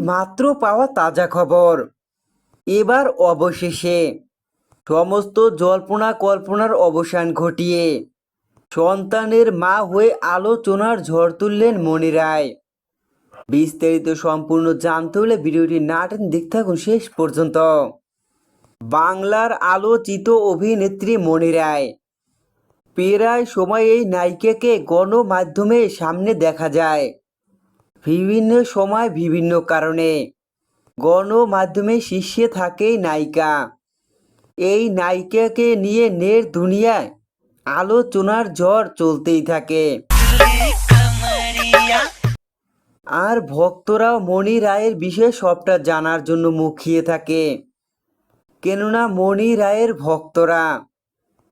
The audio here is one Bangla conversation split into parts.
মাত্র পাওয়া তাজা খবর। এবার অবশেষে সমস্ত জল্পনা কল্পনার অবসান ঘটিয়ে সন্তানের মা হয়ে আলোচনার ঝড় তুললেন মনি রায়। বিস্তারিত সম্পূর্ণ জানতে হলে ভিডিওটি না টেনে দেখতে থাকুন শেষ পর্যন্ত। বাংলার আলোচিত অভিনেত্রী মনি রায়। প্রায় সময় এই নায়িকাকে গণমাধ্যমের সামনে দেখা যায়। বিভিন্ন সময় বিভিন্ন কারণে গণমাধ্যমে শীর্ষে থাকে নায়িকা। এই নায়িকাকে নিয়ে নেট দুনিয়ায় আলোচনার ঝড় চলতেই থাকে। আর ভক্তরাও মনি রায়ের বিষয়ে সবটা জানার জন্য মুখিয়ে থাকে। কেননা মনি রায়ের ভক্তরা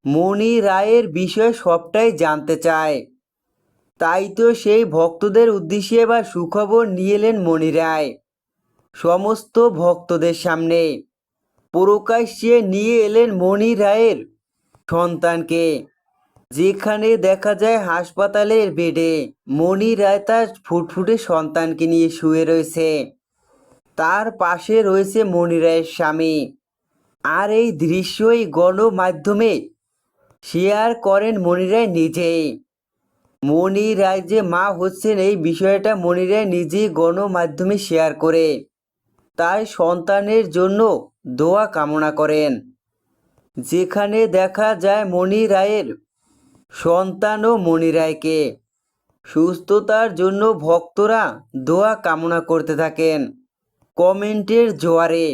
মনি রায়ের বিষয়ে সবটাই জানতে চায়। তাই তো সেই ভক্তদের উদ্দেশ্যে এবার সুখবর নিয়ে এলেন মনি রায়। সমস্ত ভক্তদের সামনে প্রকাশ্যে নিয়ে এলেন মনি রায়ের সন্তানকে। যেখানে দেখা যায় হাসপাতালের বেডে মনি রায় তার ফুটফুটে সন্তানকে নিয়ে শুয়ে রয়েছে। তার পাশে রয়েছে মনি রায়ের স্বামী। আর এই দৃশ্যই গণমাধ্যমে শেয়ার করেন মনি রায় নিজেই। মনি রায় যে মা হচ্ছেন এই বিষয়টা মনি রায় নিজেই গণমাধ্যমে শেয়ার করে তাই সন্তানের জন্য দোয়া কামনা করেন। যেখানে দেখা যায় মনি রায়ের সন্তান ও মনি রায়কে সুস্থতার জন্য ভক্তরা দোয়া কামনা করতে থাকেন কমেন্টের জোয়ারে।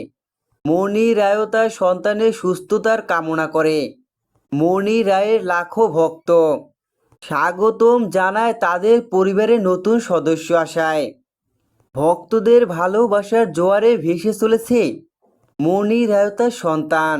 মনি রায়ও তার সন্তানের সুস্থতার কামনা করে। মনি রায়ের লাখো ভক্ত স্বাগতম জানায় তাদের পরিবারের নতুন সদস্য আসায়। ভক্তদের ভালোবাসার জোয়ারে ভেসে চলেছে মনি রায় তার সন্তান।